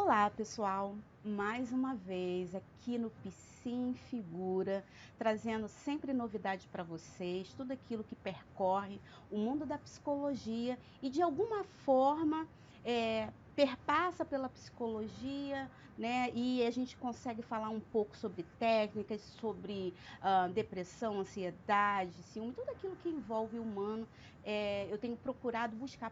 Olá, pessoal! Mais uma vez aqui no Psi Figura, trazendo sempre novidade para vocês, tudo aquilo que percorre o mundo da psicologia e de alguma forma perpassa pela psicologia, né? E a gente consegue falar um pouco sobre técnicas, sobre depressão, ansiedade, ciúme, tudo aquilo que envolve o humano. Eu tenho procurado buscar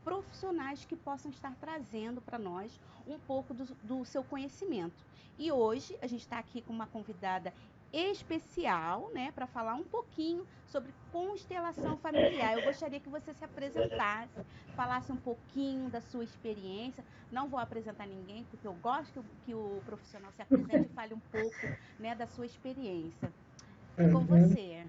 profissionais que possam estar trazendo para nós um pouco do seu conhecimento. E hoje a gente está aqui com uma convidada especial, né, para falar um pouquinho sobre constelação familiar. Eu gostaria que você se apresentasse, falasse um pouquinho da sua experiência. Não vou apresentar ninguém, porque eu gosto que o profissional se apresente e fale um pouco, né, da sua experiência. É com Uhum. você.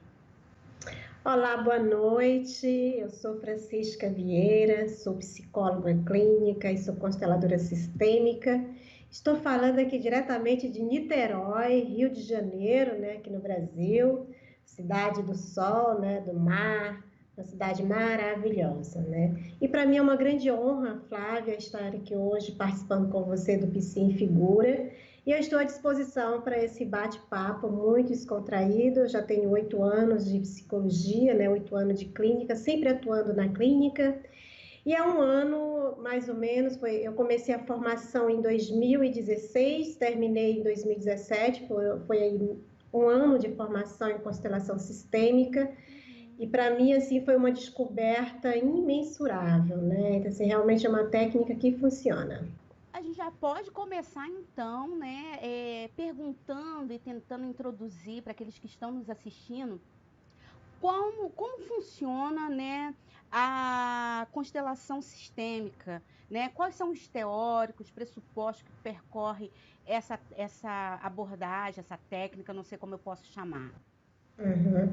Olá, boa noite. Eu sou Francisca Vieira, sou psicóloga clínica e sou consteladora sistêmica. Estou falando aqui diretamente de Niterói, Rio de Janeiro, né, aqui no Brasil, cidade do sol, né, do mar, uma cidade maravilhosa, né? E para mim é uma grande honra, Flávia, estar aqui hoje participando com você do Psi em Figura. E eu estou à disposição para esse bate-papo muito descontraído. Eu já tenho 8 anos de psicologia, né? 8 anos de clínica, sempre atuando na clínica. E há um ano, mais ou menos, eu comecei a formação em 2016, terminei em 2017, foi aí um ano de formação em constelação sistêmica. E para mim, assim, foi uma descoberta imensurável, né? Então, assim, realmente é uma técnica que funciona. A gente já pode começar então, né, perguntando e tentando introduzir para aqueles que estão nos assistindo como funciona, né, a constelação sistêmica, né? Quais são os teóricos, pressupostos que percorre essa abordagem, essa técnica, não sei como eu posso chamar. Uhum.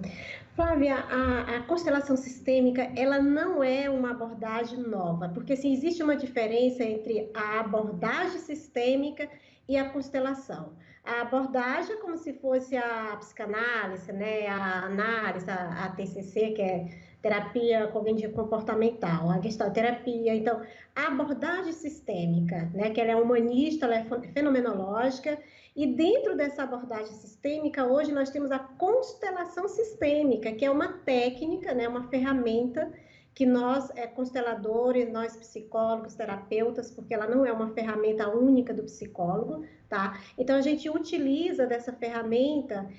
Flávia, a constelação sistêmica, ela não é uma abordagem nova, porque assim, existe uma diferença entre a abordagem sistêmica e a constelação. A abordagem é como se fosse a psicanálise, né, a análise, a TCC, que é terapia cognitiva comportamental, a gestalterapia. Então, a abordagem sistêmica, né, que ela é humanista, ela é fenomenológica, e dentro dessa abordagem sistêmica, hoje nós temos a constelação sistêmica, que é uma técnica, né, uma ferramenta que nós, consteladores, nós psicólogos, terapeutas, porque ela não é uma ferramenta única do psicólogo, tá? Então a gente utiliza dessa ferramenta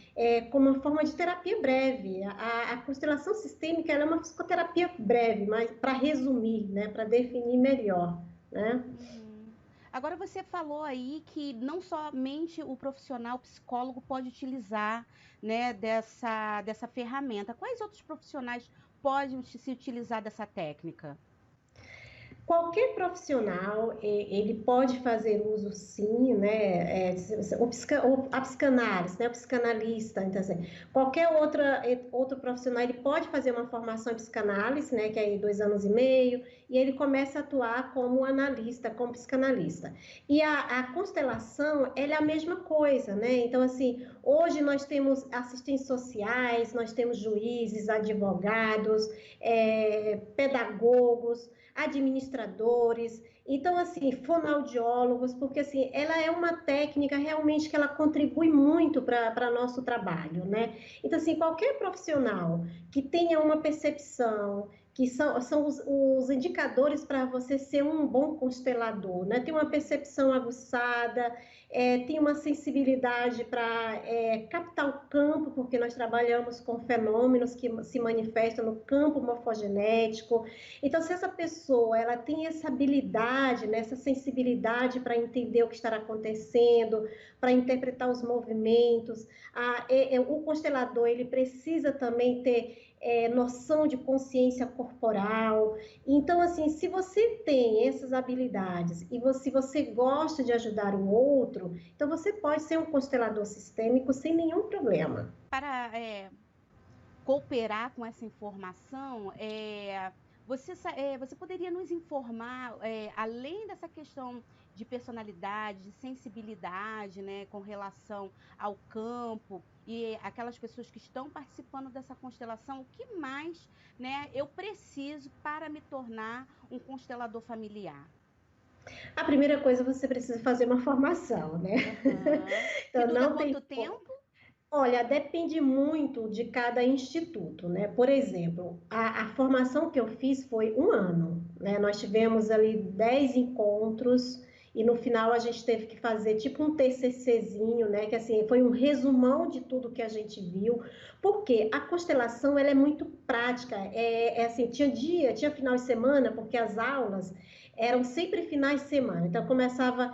como uma forma de terapia breve. A constelação sistêmica ela é uma psicoterapia breve, mas para resumir, né, para definir melhor, né? Uhum. Agora você falou aí que não somente o profissional psicólogo pode utilizar, né, dessa ferramenta. Quais outros profissionais podem se utilizar dessa técnica? Qualquer profissional, ele pode fazer uso sim, né, a psicanálise, né, o psicanalista, então assim, qualquer outro profissional, ele pode fazer uma formação em psicanálise, né, que é 2 anos e meio, e ele começa a atuar como analista, como psicanalista. E a constelação, ela é a mesma coisa, né, então assim, hoje nós temos assistentes sociais, nós temos juízes, advogados, pedagogos, administradores, então assim, fonoaudiólogos, porque assim, ela é uma técnica realmente que ela contribui muito para nosso trabalho, né? Então assim, qualquer profissional que tenha uma percepção, que são os indicadores para você ser um bom constelador, né? Tem uma percepção aguçada, tem uma sensibilidade para captar o campo, porque nós trabalhamos com fenômenos que se manifestam no campo morfogenético. Então, se essa pessoa ela tem essa habilidade, né, essa sensibilidade para entender o que está acontecendo, para interpretar os movimentos, o constelador ele precisa também ter noção de consciência corporal. Então, assim, se você tem essas habilidades e se você gosta de ajudar o outro, então você pode ser um constelador sistêmico sem nenhum problema. Para cooperar com essa informação, você poderia nos informar, além dessa questão de personalidade, de sensibilidade, né, com relação ao campo e aquelas pessoas que estão participando dessa constelação, o que mais, né, eu preciso para me tornar um constelador familiar? A primeira coisa, você precisa fazer uma formação, né? Aham. Que Então, dura não tem. quanto tempo? Olha, depende muito de cada instituto, né? Por exemplo, a formação que eu fiz foi um ano, né? Nós tivemos ali 10 encontros e no final a gente teve que fazer tipo um TCCzinho, né? Que assim, foi um resumão de tudo que a gente viu, porque a constelação, ela é muito prática, é assim, tinha final de semana, porque as aulas eram sempre finais de semana, então começava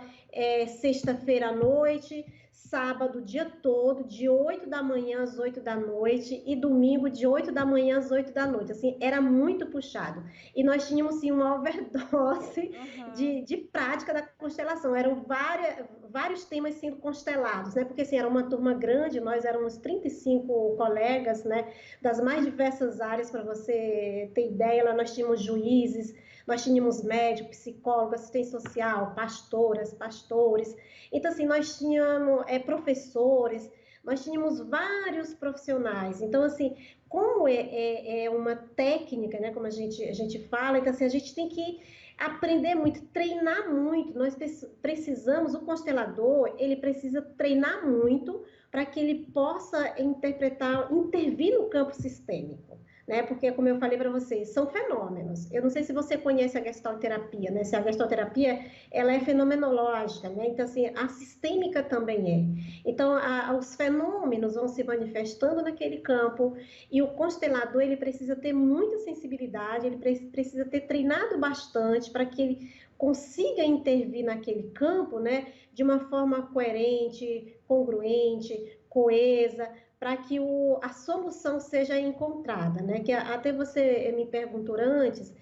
sexta-feira à noite, sábado o dia todo, de 8 da manhã às 8 da noite, e domingo de 8 da manhã às 8 da noite. Assim, era muito puxado. E nós tínhamos, sim, uma overdose Aham. de prática da constelação. Eram vários temas sendo constelados, né? Porque, assim, era uma turma grande, nós éramos 35 colegas, né? Das mais diversas áreas, para você ter ideia. Lá nós tínhamos juízes, nós tínhamos médicos, psicólogos, assistente social, pastoras, pastores. Então, assim, nós tínhamos professores, nós tínhamos vários profissionais. Então, assim, como é uma técnica, né, como a gente fala, então, assim, a gente tem que aprender muito, treinar muito. Nós precisamos, o constelador, ele precisa treinar muito para que ele possa intervir no campo sistêmico. Né? Porque, como eu falei para vocês, são fenômenos. Eu não sei se você conhece a gestalterapia, né? Se a gestalterapia, ela é fenomenológica, né? Então, assim, a sistêmica também é. Então, os fenômenos vão se manifestando naquele campo e o constelador, ele precisa ter muita sensibilidade, ele precisa ter treinado bastante para que ele consiga intervir naquele campo, né? De uma forma coerente, congruente, coesa, para que a solução seja encontrada, né? Que até você me perguntou antes,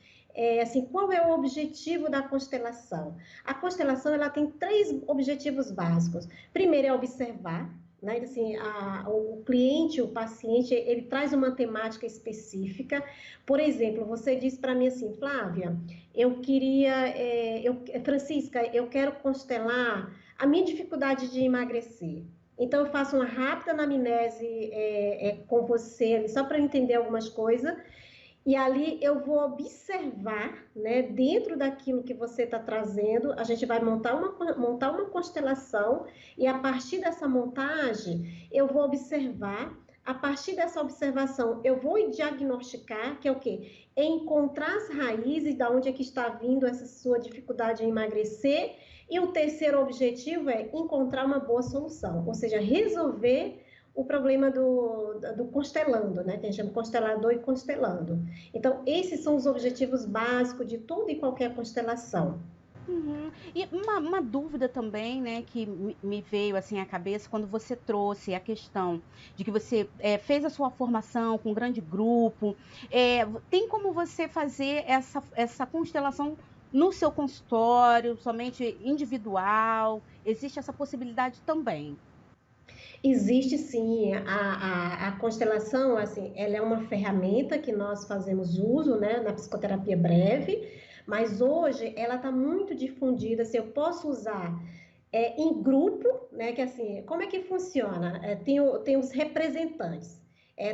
assim, qual é o objetivo da constelação? A constelação, ela tem 3 objetivos básicos. Primeiro é observar, né? Assim, o cliente, o paciente, ele traz uma temática específica. Por exemplo, você disse para mim assim, Flávia, eu queria, Francisca, eu quero constelar a minha dificuldade de emagrecer. Então, eu faço uma rápida anamnese com você, só para entender algumas coisas, e ali eu vou observar, né, dentro daquilo que você está trazendo, a gente vai montar uma constelação, e a partir dessa montagem, eu vou observar, a partir dessa observação, eu vou diagnosticar, que é o quê? Encontrar as raízes de onde é que está vindo essa sua dificuldade em emagrecer, e o terceiro objetivo é encontrar uma boa solução, ou seja, resolver o problema do constelando, né? Que a gente chama constelador e constelando. Então, esses são os objetivos básicos de toda e qualquer constelação. Uhum. E uma dúvida também, né, que me veio assim à cabeça quando você trouxe a questão de que você fez a sua formação com um grande grupo. Tem como você fazer essa constelação no seu consultório, somente individual? Existe essa possibilidade também? Existe sim, a constelação, assim, ela é uma ferramenta que nós fazemos uso, né, na psicoterapia breve, mas hoje ela está muito difundida, assim, eu posso usar em grupo, né, que assim, como é que funciona? Tem os representantes.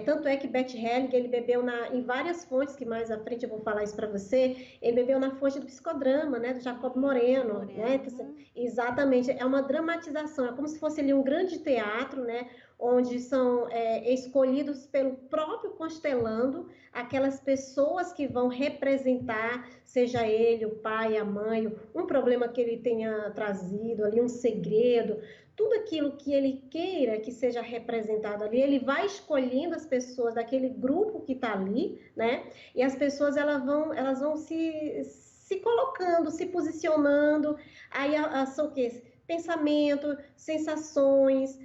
Tanto é que Bert Helling, ele bebeu em várias fontes, que mais à frente eu vou falar isso para você, ele bebeu na fonte do psicodrama, né, do Jacob Moreno, né, Moreno. que, assim, exatamente, é uma dramatização, é como se fosse ali um grande teatro, né, onde são escolhidos pelo próprio constelando aquelas pessoas que vão representar, seja ele, o pai, a mãe, um problema que ele tenha trazido ali, um segredo, tudo aquilo que ele queira que seja representado ali, ele vai escolhendo as pessoas daquele grupo que está ali, né? E as pessoas elas vão se colocando, se posicionando, aí são o quê? Pensamento, sensações,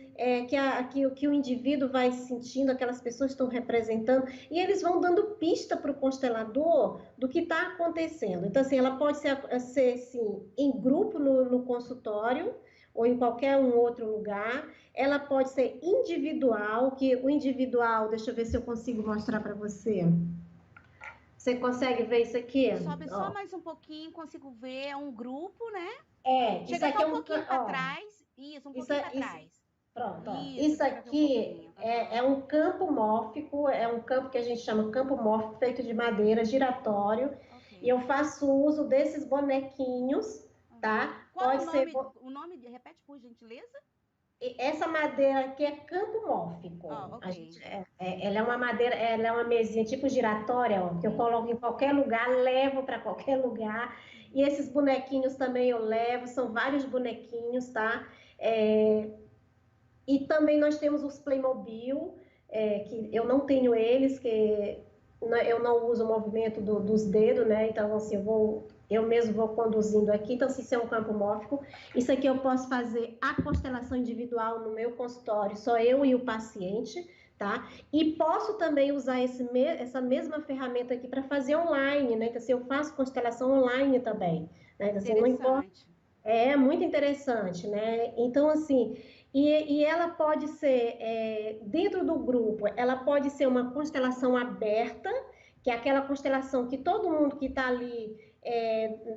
que o indivíduo vai sentindo, aquelas pessoas estão representando, e eles vão dando pista para o constelador do que está acontecendo. Então, assim, ela pode ser assim, em grupo no consultório, ou em qualquer um outro lugar. Ela pode ser individual, que o individual, deixa eu ver se eu consigo mostrar para você. Você consegue ver isso aqui? Sobe só Ó, mais um pouquinho, consigo ver, é um grupo, né? isso Chega aqui só é um pouquinho para ó, trás. Isso, um isso, pouquinho para isso, trás. pronto, ó. Isso, Isso chega aqui um aqui pouquinho. é Aham. um campo mórfico, é um campo que a gente chama campo mórfico, feito de madeira, giratório, Ok. e eu faço uso desses bonequinhos tá? Qual Pode ser... o nome, repete por gentileza? Essa madeira aqui é campo mórfico. Ok. Ela é uma madeira, ela é uma mesinha tipo giratória, ó, que eu coloco em qualquer lugar, levo para qualquer lugar. E esses bonequinhos também eu levo, são vários bonequinhos, tá? E também nós temos os Playmobil, que eu não tenho eles, que eu não uso o movimento dos dedos, né? Então, assim, eu mesmo vou conduzindo aqui. Então, se isso é um campo mórfico, isso aqui eu posso fazer a constelação individual no meu consultório, só eu e o paciente, tá? E posso também usar essa mesma ferramenta aqui para fazer online, né? Então, assim, eu faço constelação online também, né? Então, assim, não importa. É muito interessante, né? Então, assim, e ela pode ser, dentro do grupo, ela pode ser uma constelação aberta, que é aquela constelação que todo mundo que está ali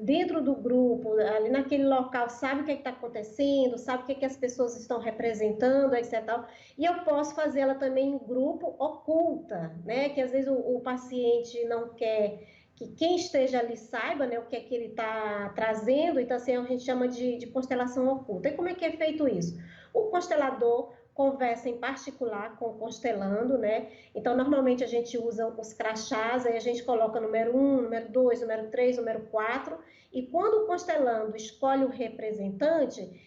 dentro do grupo, ali naquele local, sabe o que está acontecendo, sabe o que as pessoas estão representando, etc. E eu posso fazer ela também em grupo oculta, né? Que às vezes o paciente não quer que quem esteja ali saiba, né, o que é que ele está trazendo, então assim, a gente chama de constelação oculta. E como é que é feito isso? O constelador conversa em particular com o constelando, né? Então, normalmente a gente usa os crachás, aí a gente coloca número 1, número 2, número 3, número 4, e quando o constelando escolhe o representante,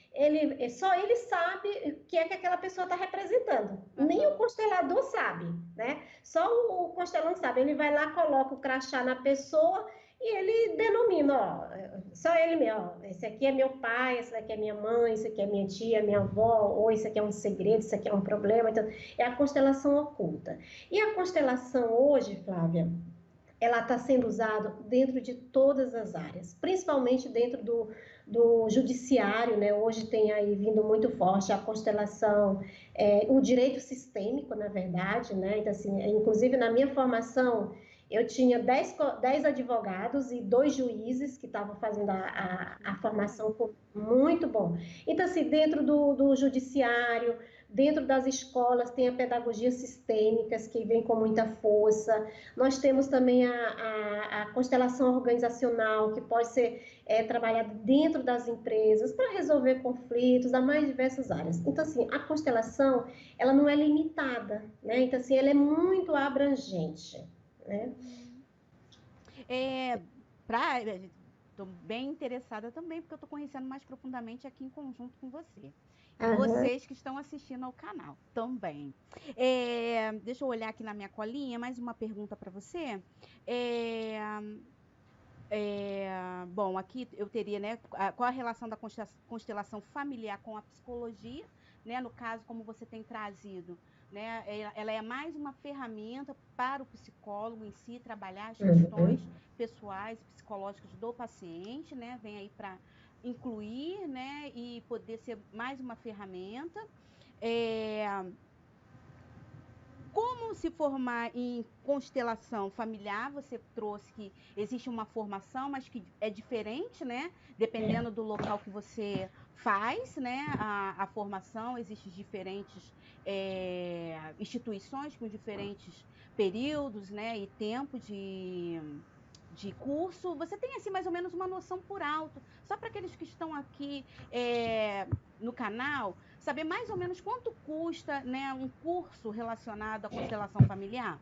só ele sabe o que é que aquela pessoa está representando. Uhum. Nem o constelador sabe, né? Só o constelando sabe. Ele vai lá, coloca o crachá na pessoa e ele denomina, ó, só ele mesmo, ó, esse aqui é meu pai, esse aqui é minha mãe, esse aqui é minha tia, minha avó, ou esse aqui é um segredo, isso aqui é um problema. Então, é a constelação oculta. E a constelação hoje, Flávia, ela está sendo usada dentro de todas as áreas, principalmente dentro do judiciário, né? Hoje tem aí vindo muito forte a constelação, o direito sistêmico, na verdade, né? Então, assim, inclusive na minha formação, eu tinha 10 advogados e 2 juízes que estavam fazendo a formação, muito bom. Então, assim, dentro do judiciário, dentro das escolas, tem a pedagogia sistêmicas, que vem com muita força. Nós temos também a constelação organizacional, que pode ser trabalhada dentro das empresas para resolver conflitos, das mais diversas áreas. Então, assim, a constelação, ela não é limitada, né? Então, assim, ela é muito abrangente, né? Estou bem interessada também, porque eu estou conhecendo mais profundamente aqui em conjunto com você. E vocês que estão assistindo ao canal também. Deixa eu olhar aqui na minha colinha, mais uma pergunta para você. Bom, aqui eu teria, né, qual a relação da constelação familiar com a psicologia, né? No caso, como você tem trazido, né? Ela é mais uma ferramenta para o psicólogo em si trabalhar as questões pessoais e psicológicas do paciente, né? Vem aí para incluir, né? E poder ser mais uma ferramenta. Como se formar em constelação familiar? Você trouxe que existe uma formação, mas que é diferente, né? Dependendo do local que você faz, né? A formação, existem diferentes instituições com diferentes períodos, né? E tempo de curso. Você tem, assim, mais ou menos uma noção por alto, só para aqueles que estão aqui no canal, saber mais ou menos quanto custa, né, um curso relacionado à constelação familiar?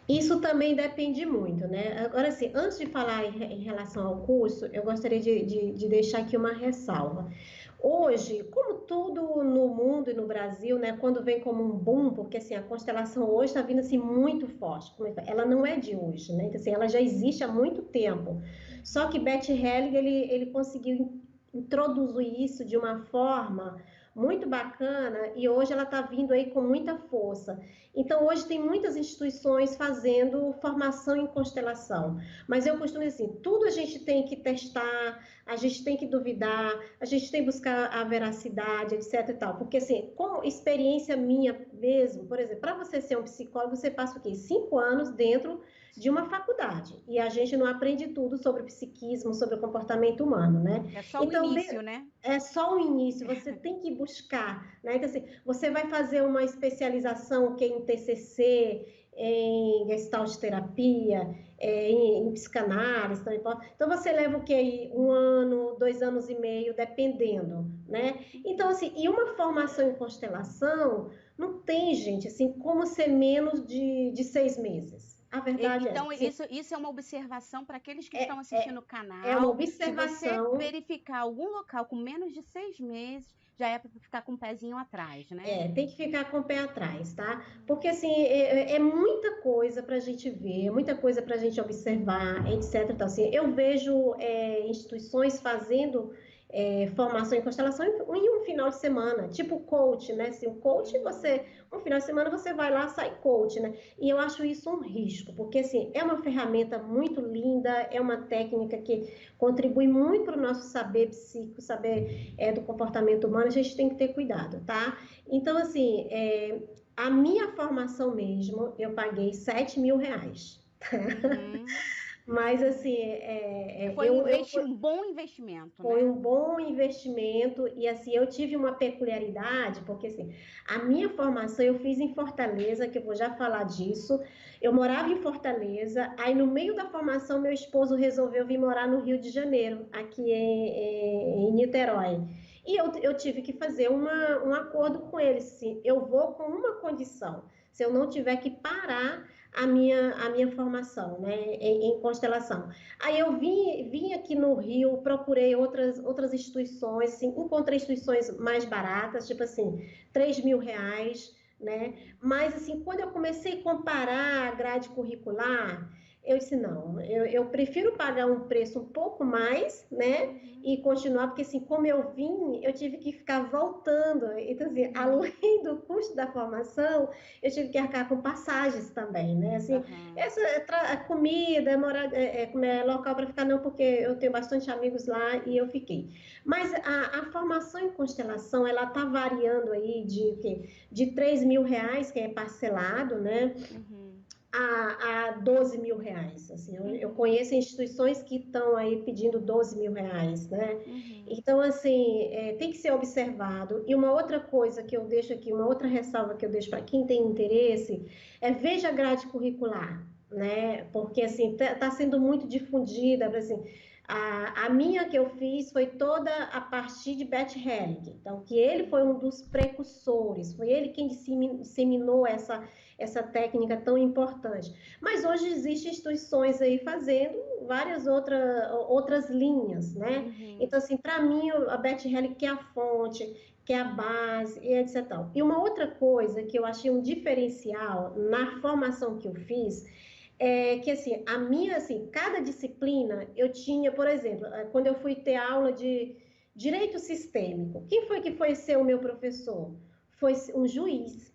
Isso também depende muito, né? Agora, assim, antes de falar em relação ao curso, eu gostaria de deixar aqui uma ressalva. Hoje, como tudo no mundo e no Brasil, né, quando vem como um boom, porque assim, a constelação hoje está vindo assim muito forte, ela não é de hoje, né? Então, assim, ela já existe há muito tempo. Só que Bert Hellinger, ele conseguiu introduzir isso de uma forma muito bacana e hoje ela está vindo aí com muita força. Então, hoje tem muitas instituições fazendo formação em constelação, mas eu costumo dizer assim, tudo a gente tem que testar, a gente tem que duvidar, a gente tem que buscar a veracidade, etc e tal, porque assim, com experiência minha mesmo, por exemplo, para você ser um psicólogo, você passa o quê? 5 anos dentro de uma faculdade, e a gente não aprende tudo sobre psiquismo, sobre o comportamento humano, né? É só o início, né? É só o início, você tem que buscar, né? Então, assim, você vai fazer uma especialização que é em TCC, em gestalt terapia, em psicanálise, também pode. Então você leva o quê? 1 ano, 2 anos e meio, dependendo, né? Então, assim, e uma formação em constelação não tem, gente, assim, como ser menos de 6 meses. A verdade é essa. Então, Assim, isso é uma observação para aqueles que estão é, assistindo é, o é uma canal. Se você observação. verificar algum local com menos de 6 meses, já é para ficar com o pezinho atrás, né? Tem que ficar com o pé atrás, tá? Porque assim é muita coisa para a gente ver, é muita coisa para a gente observar, etc. Então, assim, eu vejo instituições fazendo formação em constelação em um final de semana, tipo coach, né? Assim, o coach um final de semana você vai lá, sai coach, né? E eu acho isso um risco, porque assim é uma ferramenta muito linda, é uma técnica que contribui muito para o nosso saber psíquico, saber do comportamento humano. A gente tem que ter cuidado, tá? Então, assim, a minha formação mesmo, eu paguei R$ 7.000. Uhum. Mas, assim, Foi um bom investimento, foi né? um bom investimento e, assim, eu tive uma peculiaridade, porque, assim, a minha formação eu fiz em Fortaleza, que eu vou já falar disso. Eu morava em Fortaleza, aí no meio da formação meu esposo resolveu vir morar no Rio de Janeiro, aqui em Niterói. E eu tive que fazer um acordo com ele, assim, eu vou com uma condição, se eu não tiver que parar a minha formação, né, em constelação. Aí eu vim aqui no Rio, procurei outras instituições, assim, encontrei instituições mais baratas, tipo assim, R$ 3.000, né? Mas, assim, quando eu comecei a comparar a grade curricular, eu disse, não, eu prefiro pagar um preço um pouco mais, né? Uhum. E continuar, porque, assim, como eu vim, eu tive que ficar voltando. Então, assim, além do custo da formação, eu tive que arcar com passagens também, né? Assim, Aham. essa comida, local para ficar, não, porque eu tenho bastante amigos lá e eu fiquei. Mas a formação em constelação, ela está variando aí de, quê? De R$ 3.000, que é parcelado, né? Uhum. A R$ 12.000. Assim, eu Uhum. conheço instituições que estão aí pedindo R$ 12.000, né? Uhum. Então, assim, tem que ser observado. E uma outra coisa que eu deixo aqui, uma outra ressalva que eu deixo para quem tem interesse, veja a grade curricular, né? Porque, assim, está sendo muito difundida, assim, a minha que eu fiz foi toda a partir de Bert Helling, então, que ele foi um dos precursores, foi ele quem disseminou essa técnica tão importante. Mas hoje existem instituições aí fazendo várias outras linhas, né? Uhum. Então, assim, para mim, a Beth Helling que é a fonte, que é a base, e etc. E uma outra coisa que eu achei um diferencial na formação que eu fiz é que, assim, a minha, assim, cada disciplina eu tinha, por exemplo, quando eu fui ter aula de direito sistêmico, quem foi que foi ser o meu professor? Foi um juiz.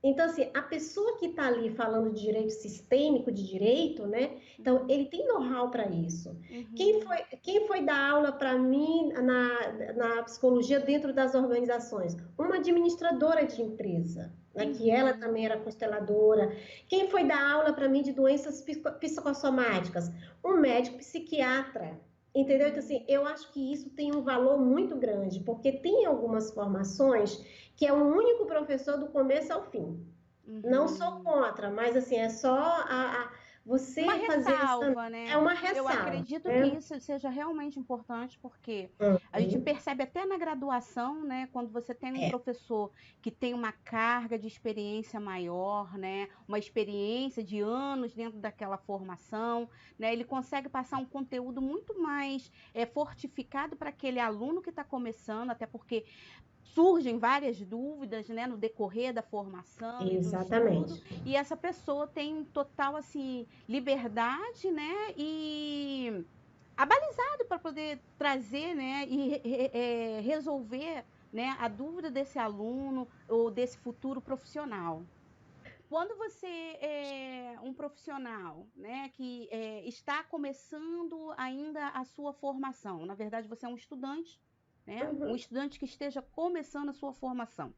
Então, assim, a pessoa que está ali falando de direito sistêmico, de direito, né? Então, Uhum. ele tem know-how para isso. Uhum. Quem foi dar aula para mim na psicologia dentro das organizações? Uma administradora de empresa, né? Que ela Uhum. também era consteladora. Quem foi dar aula para mim de doenças psicossomáticas? Um médico psiquiatra. Entendeu? Então, Uhum. assim, eu acho que isso tem um valor muito grande, porque tem algumas formações que é um único professor do começo ao fim. Não sou Uhum. contra, mas assim, é só Uma você fazer essa. ressalva, É né? uma Eu ressalva, acredito que né? isso seja realmente importante, porque a gente Uhum. percebe até na graduação, né? Quando você tem um É, professor que tem uma carga de experiência maior, né? Uma experiência de anos dentro daquela formação, né? Ele consegue passar um conteúdo muito mais fortificado para aquele aluno que está começando, até porque surgem várias dúvidas, né, no decorrer da formação e do estudo, exatamente. e essa pessoa tem total assim liberdade, né, e abalizado para poder trazer, né, e resolver, né, a dúvida desse aluno ou desse futuro profissional. Quando você é um profissional, né, que está começando ainda a sua formação, na verdade você é um estudante, né, um Uhum. estudante que esteja começando a sua formação.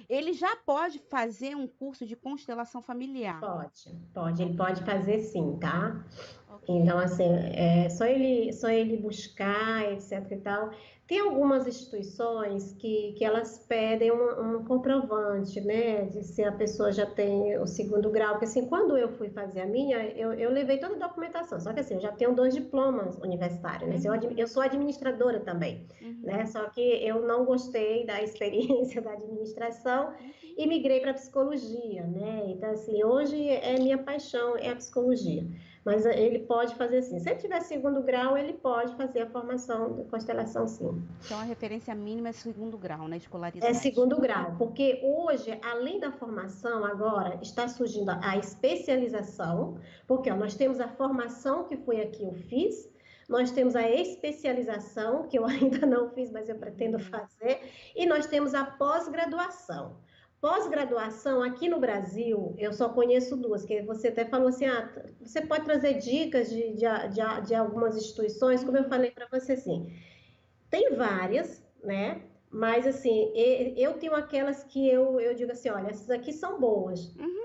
Ele já pode fazer um curso de constelação familiar? Pode, ele pode fazer sim, tá? Então, Ok. assim, é só ele buscar, etc e tal. Tem algumas instituições que elas pedem um comprovante, né, de se a pessoa já tem o segundo grau, porque assim, quando eu fui fazer a minha, eu levei toda a documentação, só que assim, eu já tenho 2 diplomas universitários, né, assim, eu sou administradora também, né, Uhum. só que eu não gostei da experiência da administração Uhum. e migrei para psicologia, né, então assim, hoje é minha paixão, é a psicologia. Mas ele pode fazer assim. Se ele tiver segundo grau, ele pode fazer a formação de constelação, sim. Então, a referência mínima é segundo grau na É escolaridade. segundo grau, porque hoje, além da formação, agora está surgindo a especialização, porque ó, nós temos a formação que foi a que eu fiz, nós temos a especialização, que eu ainda não fiz, mas eu pretendo Uhum. fazer, e nós temos a pós-graduação. Pós-graduação, aqui no Brasil, eu só conheço duas, que você até falou assim, você pode trazer dicas de algumas instituições, como eu Uhum. falei para você, assim, tem várias, né? Mas, assim, eu tenho aquelas que eu digo assim, olha, essas aqui são boas. Uhum.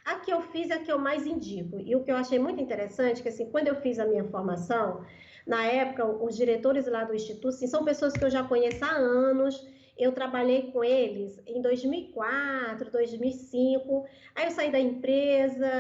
A que eu fiz é a que eu mais indico. E o que eu achei muito interessante, que assim, quando eu fiz a minha formação, na época, os diretores lá do Instituto, assim, são pessoas que eu já conheço há anos, eu trabalhei com eles em 2004, 2005, aí eu saí da empresa,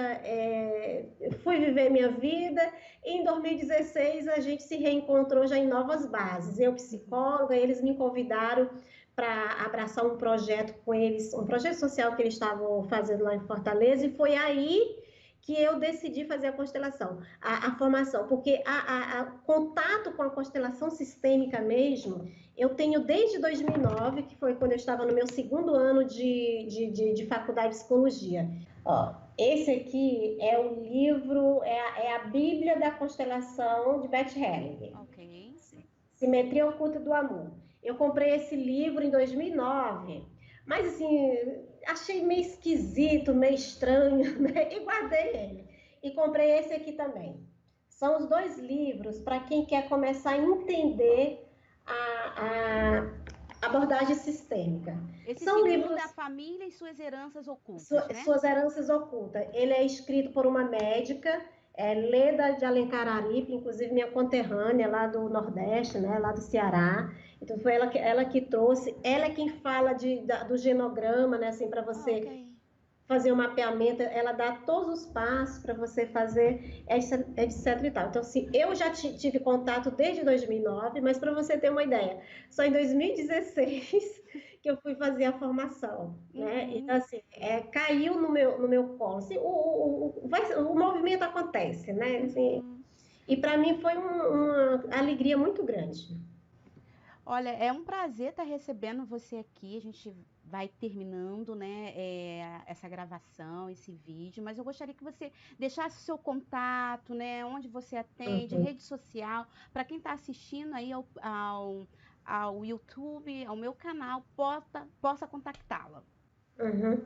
fui viver minha vida, em 2016, a gente se reencontrou já em novas bases. Eu, Uhum. psicóloga, eles me convidaram para abraçar um projeto com eles, um projeto social que eles estavam fazendo lá em Fortaleza, e foi aí que eu decidi fazer a constelação, a formação, porque a contato com a constelação sistêmica mesmo, eu tenho desde 2009, que foi quando eu estava no meu segundo ano de faculdade de psicologia. Ó, esse aqui é o livro, é a Bíblia da Constelação de Beth Hellinger, Ok. Simetria Oculta do Amor. Eu comprei esse livro em 2009, mas assim, achei meio esquisito, meio estranho, né? E guardei ele. E comprei esse aqui também. São os dois livros para quem quer começar a entender a abordagem sistêmica. Esse São segundo é a livros família e suas heranças ocultas, né? suas heranças ocultas. Ele é escrito por uma médica, Leda de Alencar Aripe, inclusive minha conterrânea lá do Nordeste, né, lá do Ceará. Então foi ela que trouxe, ela é quem fala do genograma, né, assim, para Ah, ok. você fazer o mapeamento, ela dá todos os passos para você fazer, etc e tal. Então, assim, eu já tive contato desde 2009, mas para você ter uma ideia, só em 2016 que eu fui fazer a formação, né? Então, Uhum. assim, caiu no meu colo. Assim, o movimento acontece, né? Assim, Uhum. e para mim foi uma alegria muito grande. Olha, é um prazer estar recebendo você aqui. A gente vai terminando, né, essa gravação, esse vídeo, mas eu gostaria que você deixasse o seu contato, né, onde você atende, Uhum. rede social, para quem está assistindo aí ao YouTube, ao meu canal, possa contactá-la. Uhum.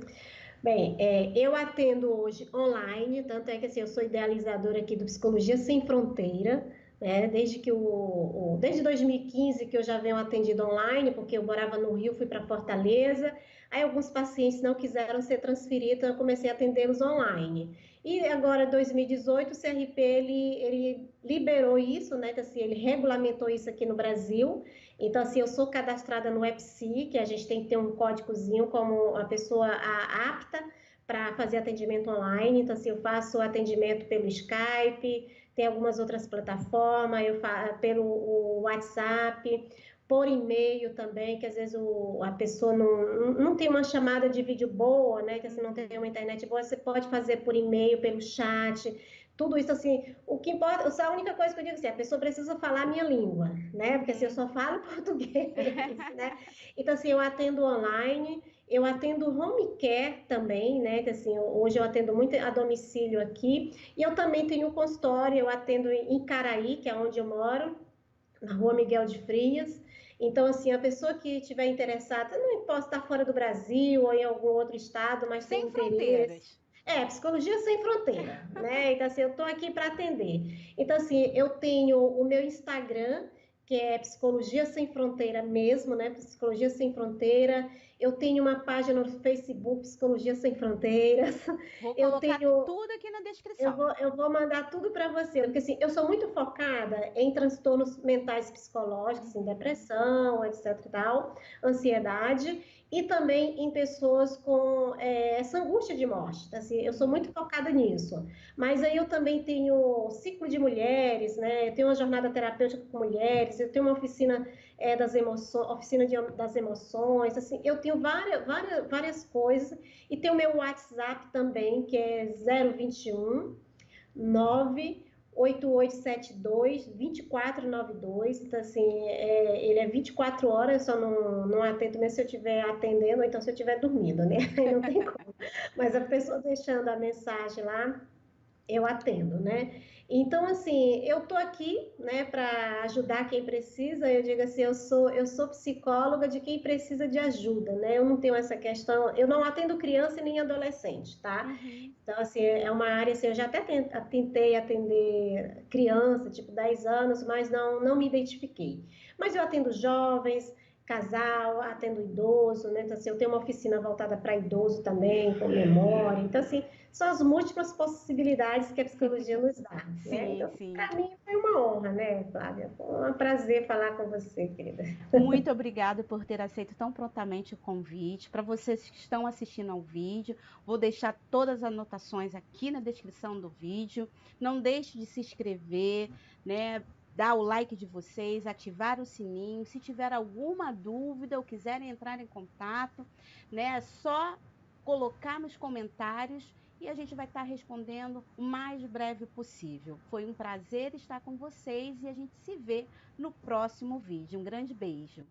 Bem, eu atendo hoje online, tanto é que assim, eu sou idealizadora aqui do Psicologia Sem Fronteira, né? Desde 2015 que eu já venho atendido online, porque eu morava no Rio, fui para Fortaleza, aí alguns pacientes não quiseram ser transferidos, eu comecei a atendê-los online. E agora, 2018, o CRP ele liberou isso, né? Então, assim, ele regulamentou isso aqui no Brasil. Então, assim, eu sou cadastrada no EPSI, que a gente tem que ter um códigozinho como a pessoa apta para fazer atendimento online. Então, assim, eu faço atendimento pelo Skype, tem algumas outras plataformas, eu faço pelo WhatsApp, por e-mail também, que às vezes a pessoa não tem uma chamada de vídeo boa, né? Que assim, não tem uma Uhum. internet boa, você pode fazer por e-mail, pelo chat. Tudo isso, assim, o que importa, só a única coisa que eu digo assim, a pessoa precisa falar a minha língua, né? Porque assim, eu Uhum. só falo português, né? Então, assim, eu atendo online, eu atendo home care também, né? Que assim, hoje eu atendo muito a domicílio aqui, e eu também tenho um consultório, eu atendo em Caraí, que é onde eu moro, na Rua Miguel de Frias. Então, assim, a pessoa que estiver interessada, não importa estar fora do Brasil ou em algum outro estado, mas tem Sem interesse. fronteiras. Psicologia sem fronteira, né? Então, assim, eu estou aqui para atender. Então, assim, eu tenho o meu Instagram, que é Psicologia Sem Fronteira mesmo, né? Psicologia Sem Fronteira. eu tenho uma página no Facebook, Psicologia Sem Fronteiras, Vou eu colocar tenho tudo aqui na eu descrição. vou, eu vou mandar tudo para você, porque assim, eu sou muito focada em transtornos mentais psicológicos, em Uhum. depressão, etc e tal, ansiedade, e também em pessoas com essa angústia de morte. Então, assim, eu sou muito focada nisso. Mas aí eu também tenho ciclo de mulheres, né? Eu tenho uma jornada terapêutica com mulheres, eu tenho uma oficina das emoções, das emoções, assim, eu tenho várias coisas. E tem o meu WhatsApp também, que é 021 98872 2492. Então, assim, ele é 24 horas, eu só não atendo mesmo se eu estiver atendendo, ou então se eu estiver dormindo, né? Aí não tem como. Mas a pessoa deixando a mensagem lá, eu atendo, né? Então, assim, eu tô aqui, né, para ajudar quem precisa. Eu digo assim, eu sou psicóloga de quem precisa de ajuda, né? Eu não tenho essa questão, eu não atendo criança e nem adolescente, tá? Uhum. Então, assim, é uma área, assim, eu já até tentei atender criança, tipo 10 anos, mas não me identifiquei. Mas eu atendo jovens, casal, atendo idoso, né? Então, assim, eu tenho uma oficina voltada para idoso também, com memória. Então, assim, são as múltiplas possibilidades que a psicologia nos dá, né? Sim, Então, sim. para mim foi uma honra, né, Flávia? Foi um prazer falar com você, querida. Muito obrigada por ter aceito tão prontamente o convite. Para vocês que estão assistindo ao vídeo, vou deixar todas as anotações aqui na descrição do vídeo. Não deixe de se inscrever, né? Dar o like de vocês, ativar o sininho. Se tiver alguma dúvida ou quiserem entrar em contato, né? É só colocar nos comentários e a gente vai estar respondendo o mais breve possível. Foi um prazer estar com vocês e a gente se vê no próximo vídeo. Um grande beijo!